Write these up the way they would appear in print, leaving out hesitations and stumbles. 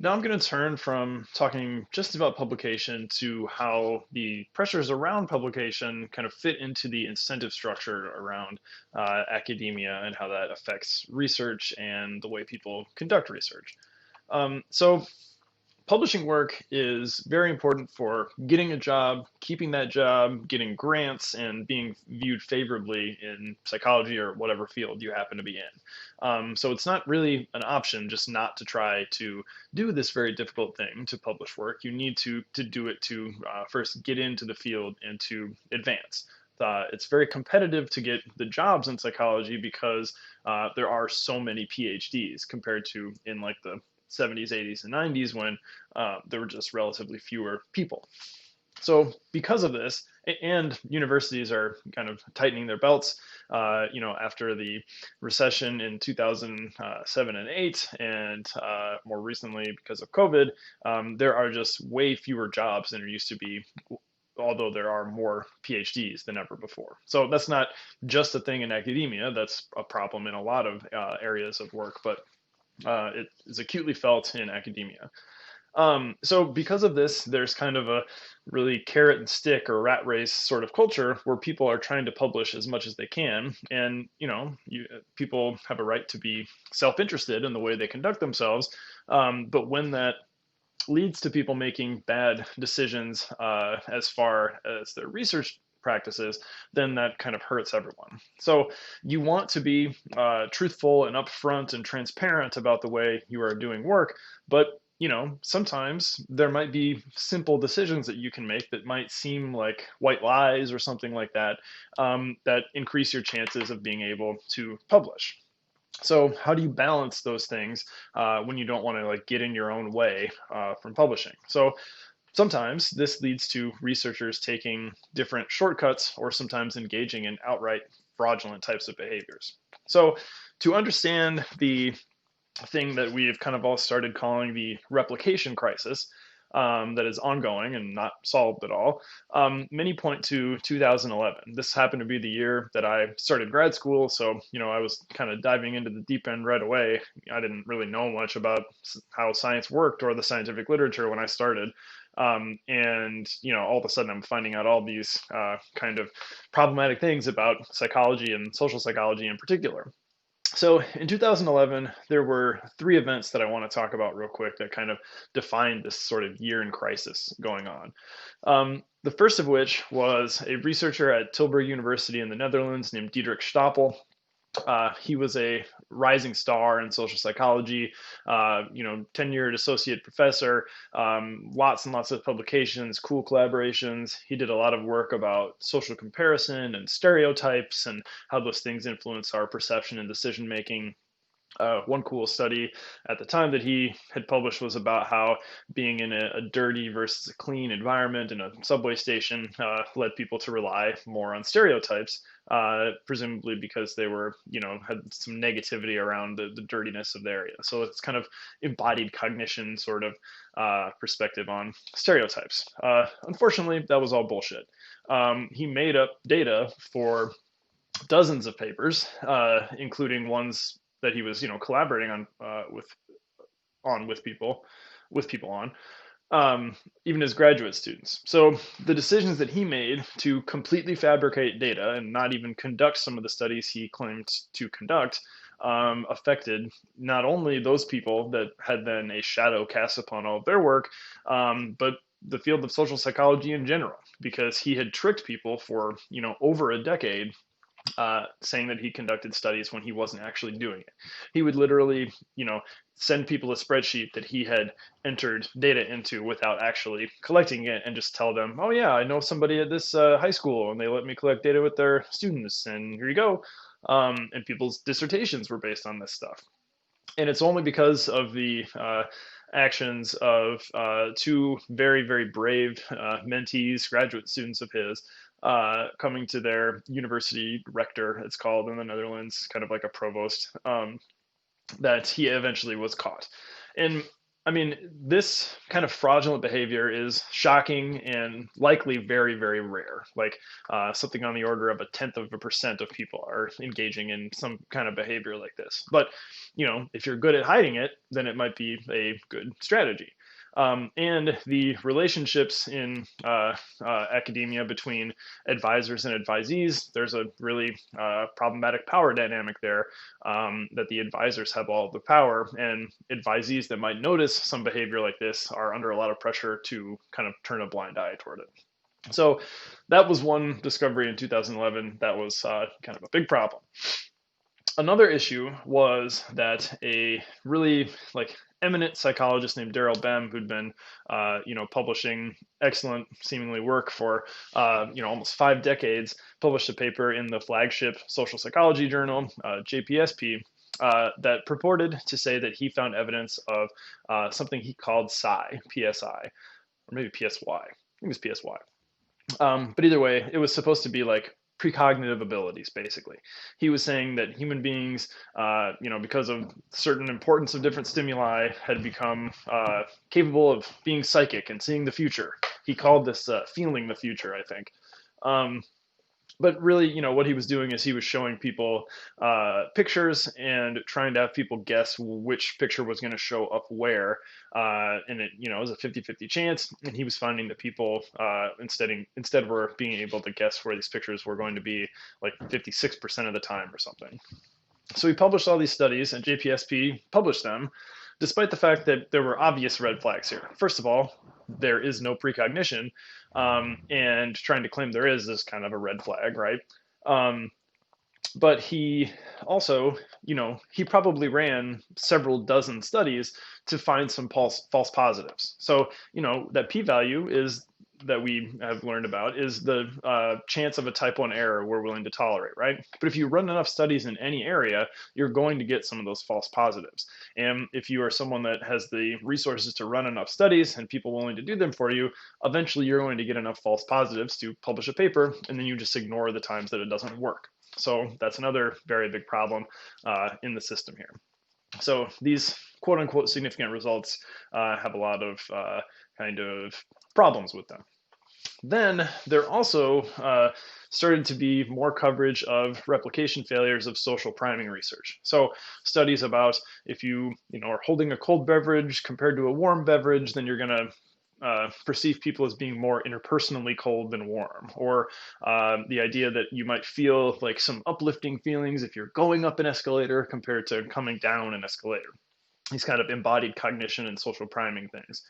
Now I'm going to turn from talking just about publication to how the pressures around publication kind of fit into the incentive structure around academia and how that affects research and the way people conduct research. So publishing work is very important for getting a job, keeping that job, getting grants, and being viewed favorably in psychology or whatever field you happen to be in. So it's not really an option just not to try to do this very difficult thing to publish work. You need to do it to first get into the field and to advance. It's very competitive to get the jobs in psychology because there are so many PhDs compared to in like the 70s, 80s, and 90s when there were just relatively fewer people. So because of this, and universities are kind of tightening their belts, after the recession in 2007 and 8, and more recently because of COVID, there are just way fewer jobs than there used to be, although there are more PhDs than ever before. So that's not just a thing in academia. That's a problem in a lot of areas of work, but it is acutely felt in academia. So because of this, there's kind of a really carrot and stick or rat race sort of culture where people are trying to publish as much as they can, and people have a right to be self-interested in the way they conduct themselves. But when that leads to people making bad decisions as far as their research practices, then that kind of hurts everyone. So you want to be truthful and upfront and transparent about the way you are doing work, but sometimes there might be simple decisions that you can make that might seem like white lies or something like that, that increase your chances of being able to publish. So how do you balance those things when you don't want to like get in your own way from publishing? So sometimes this leads to researchers taking different shortcuts or sometimes engaging in outright fraudulent types of behaviors. So to understand the thing that we've kind of all started calling the replication crisis, that is ongoing and not solved at all. Many point to 2011. This happened to be the year that I started grad school, so I was kind of diving into the deep end right away. I didn't really know much about how science worked or the scientific literature when I started. And all of a sudden I'm finding out all these kind of problematic things about psychology and social psychology in particular. So in 2011, there were three events that I want to talk about real quick that kind of defined this sort of year in crisis going on. The first of which was a researcher at Tilburg University in the Netherlands named Diederik Stapel. He was a rising star in social psychology, tenured associate professor, lots and lots of publications, cool collaborations. He did a lot of work about social comparison and stereotypes and how those things influence our perception and decision making. One cool study at the time that he had published was about how being in a dirty versus a clean environment in a subway station led people to rely more on stereotypes, presumably because they were, had some negativity around the dirtiness of the area. So it's kind of embodied cognition sort of perspective on stereotypes. Unfortunately, that was all bullshit. He made up data for dozens of papers, including ones that he was, collaborating on with people on, even as graduate students. So the decisions that he made to completely fabricate data and not even conduct some of the studies he claimed to conduct affected not only those people that had then a shadow cast upon all of their work, but the field of social psychology in general, because he had tricked people for over a decade, saying that he conducted studies when he wasn't actually doing it. He would literally, send people a spreadsheet that he had entered data into without actually collecting it, and just tell them, "Oh yeah, I know somebody at this high school, and they let me collect data with their students, and here you go." And people's dissertations were based on this stuff. And it's only because of the actions of two very, very brave mentees, graduate students of his, coming to their university rector, it's called in the Netherlands, kind of like a provost, that he eventually was caught. And I mean, this kind of fraudulent behavior is shocking and likely very, very rare. Like something on the order of 0.1% of people are engaging in some kind of behavior like this. But, if you're good at hiding it, then it might be a good strategy. And the relationships in academia between advisors and advisees, there's a really problematic power dynamic there, that the advisors have all the power, and advisees that might notice some behavior like this are under a lot of pressure to kind of turn a blind eye toward it. So that was one discovery in 2011 that was kind of a big problem. Another issue was that a really eminent psychologist named Daryl Bem, who'd been publishing excellent seemingly work for almost 5 decades, published a paper in the flagship social psychology journal, JPSP, that purported to say that he found evidence of something he called PSI, or maybe PSY. I think it was PSY. But either way, it was supposed to be like precognitive abilities, basically. He was saying that human beings, because of certain importance of different stimuli, had become capable of being psychic and seeing the future. He called this feeling the future, I think. But really, what he was doing is he was showing people pictures and trying to have people guess which picture was going to show up where. And it, was a 50-50 chance. And he was finding that people, instead were being able to guess where these pictures were going to be like 56% of the time or something. So he published all these studies, and JPSP published them, despite the fact that there were obvious red flags here. First of all, there is no precognition, and trying to claim there is kind of a red flag, right? But he also, he probably ran several dozen studies to find some false positives. So, that p-value is that we have learned about is the chance of a type 1 error we're willing to tolerate, right? But if you run enough studies in any area, you're going to get some of those false positives. And if you are someone that has the resources to run enough studies and people willing to do them for you, eventually you're going to get enough false positives to publish a paper, and then you just ignore the times that it doesn't work. So that's another very big problem in the system here. So these quote unquote significant results have a lot of kind of problems with them. Then there also started to be more coverage of replication failures of social priming research. So studies about if you are holding a cold beverage compared to a warm beverage, then you're going to perceive people as being more interpersonally cold than warm, or the idea that you might feel like some uplifting feelings if you're going up an escalator compared to coming down an escalator. These kind of embodied cognition and social priming things.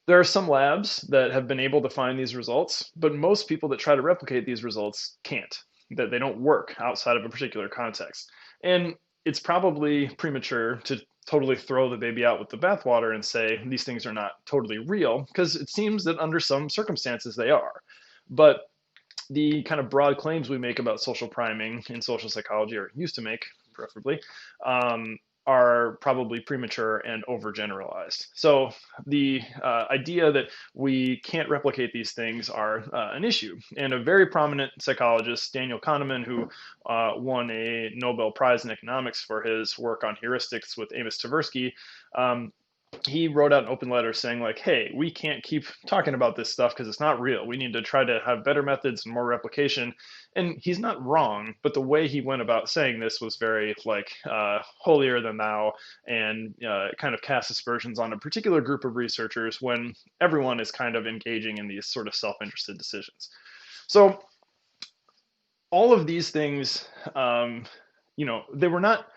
There are some labs that have been able to find these results, but most people that try to replicate these results can't, that they don't work outside of a particular context. And it's probably premature to totally throw the baby out with the bathwater and say these things are not totally real, because it seems that under some circumstances they are. But the kind of broad claims we make about social priming in social psychology, or used to make preferably, are probably premature and overgeneralized. So the idea that we can't replicate these things are an issue. And a very prominent psychologist, Daniel Kahneman, who won a Nobel Prize in economics for his work on heuristics with Amos Tversky, he wrote out an open letter saying like, hey, we can't keep talking about this stuff because it's not real. We need to try to have better methods and more replication. And he's not wrong, but the way he went about saying this was very holier than thou, and kind of cast aspersions on a particular group of researchers when everyone is kind of engaging in these sort of self-interested decisions. So all of these things, they were not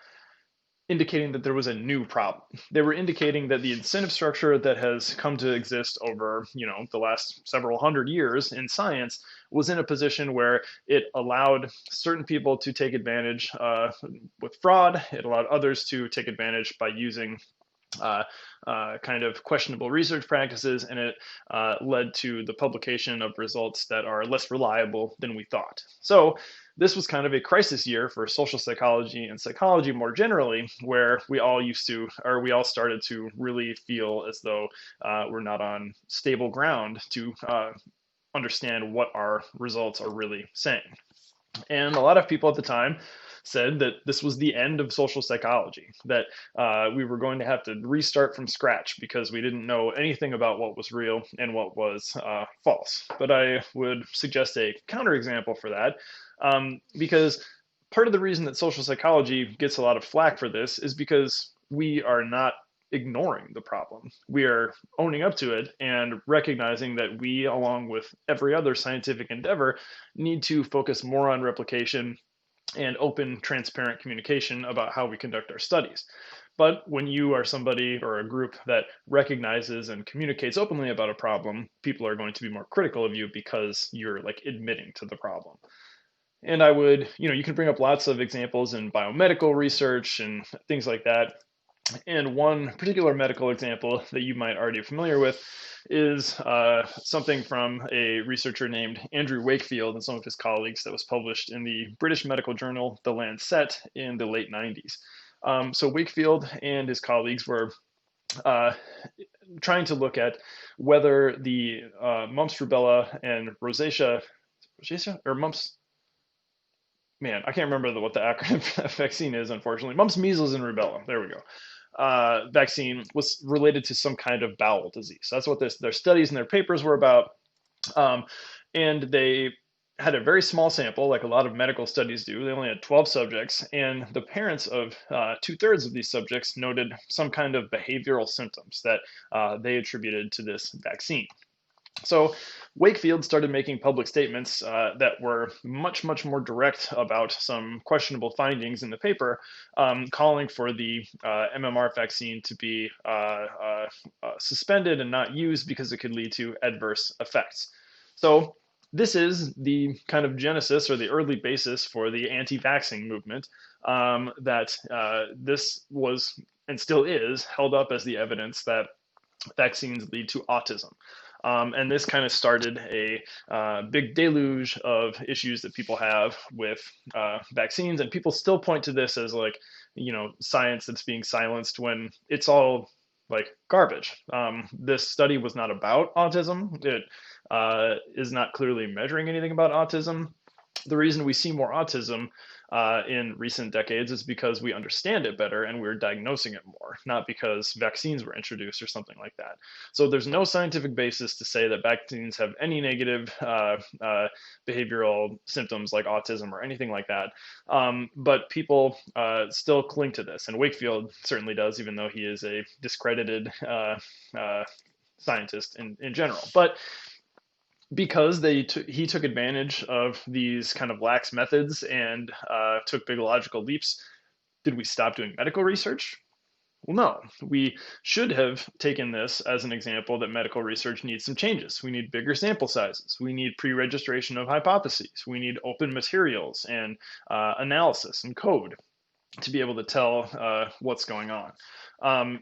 indicating that there was a new problem. They were indicating that the incentive structure that has come to exist over, the last several hundred years in science was in a position where it allowed certain people to take advantage with fraud. It allowed others to take advantage by using kind of questionable research practices, and it led to the publication of results that are less reliable than we thought. So this was kind of a crisis year for social psychology and psychology more generally, where we all started to really feel as though we're not on stable ground to understand what our results are really saying. And a lot of people at the time said that this was the end of social psychology, that we were going to have to restart from scratch because we didn't know anything about what was real and what was false. But I would suggest a counterexample for that, because part of the reason that social psychology gets a lot of flack for this is because we are not ignoring the problem. We are owning up to it and recognizing that we, along with every other scientific endeavor, need to focus more on replication and open, transparent communication about how we conduct our studies. But when you are somebody or a group that recognizes and communicates openly about a problem, people are going to be more critical of you because you're like admitting to the problem. And I would, you can bring up lots of examples in biomedical research and things like that. And one particular medical example that you might already be familiar with is something from a researcher named Andrew Wakefield and some of his colleagues that was published in the British medical journal, The Lancet, in the late 90s. So Wakefield and his colleagues were trying to look at whether the mumps, rubella, and rosacea or mumps, man, I can't remember what the acronym for that vaccine is, unfortunately. Mumps, measles, and rubella. There we go. Vaccine was related to some kind of bowel disease. That's what their studies and their papers were about. And they had a very small sample, like a lot of medical studies do. They only had 12 subjects, and the parents of 2/3 of these subjects noted some kind of behavioral symptoms that they attributed to this vaccine. So Wakefield started making public statements that were much, much more direct about some questionable findings in the paper, calling for the MMR vaccine to be suspended and not used because it could lead to adverse effects. So this is the kind of genesis or the early basis for the anti-vaxxing movement, that this was and still is held up as the evidence that vaccines lead to autism. And this kind of started a big deluge of issues that people have with vaccines. And people still point to this as like, science that's being silenced when it's all like garbage. This study was not about autism. It is not clearly measuring anything about autism. The reason we see more autism in recent decades is because we understand it better and we're diagnosing it more, not because vaccines were introduced or something like that. So there's no scientific basis to say that vaccines have any negative behavioral symptoms like autism or anything like that. But people still cling to this, and Wakefield certainly does, even though he is a discredited scientist in general. But because he took advantage of these kind of lax methods and took big logical leaps, did we stop doing medical research? Well, no. We should have taken this as an example that medical research needs some changes. We need bigger sample sizes. We need pre-registration of hypotheses. We need open materials and analysis and code to be able to tell what's going on.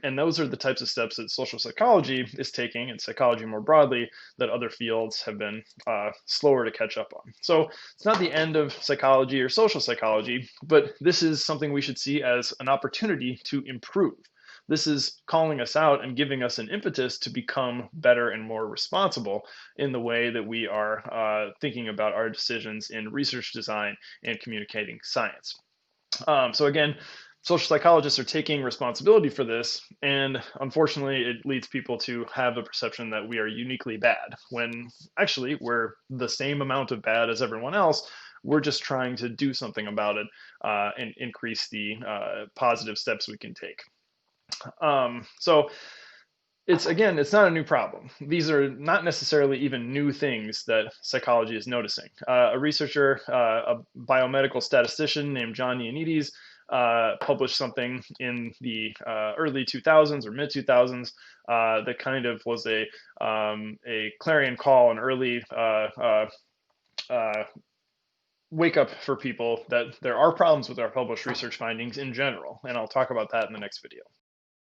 And those are the types of steps that social psychology is taking, and psychology more broadly, that other fields have been slower to catch up on. So it's not the end of psychology or social psychology, but this is something we should see as an opportunity to improve. This is calling us out and giving us an impetus to become better and more responsible in the way that we are thinking about our decisions in research design and communicating science. So again, social psychologists are taking responsibility for this, and unfortunately it leads people to have the perception that we are uniquely bad, when actually we're the same amount of bad as everyone else. We're just trying to do something about it and increase the positive steps we can take. So it's not a new problem. These are not necessarily even new things that psychology is noticing. A researcher, a biomedical statistician named John Ioannidis, published something in the early 2000s or mid 2000s that kind of was a clarion call, an early wake up for people that there are problems with our published research findings in general. And I'll talk about that in the next video.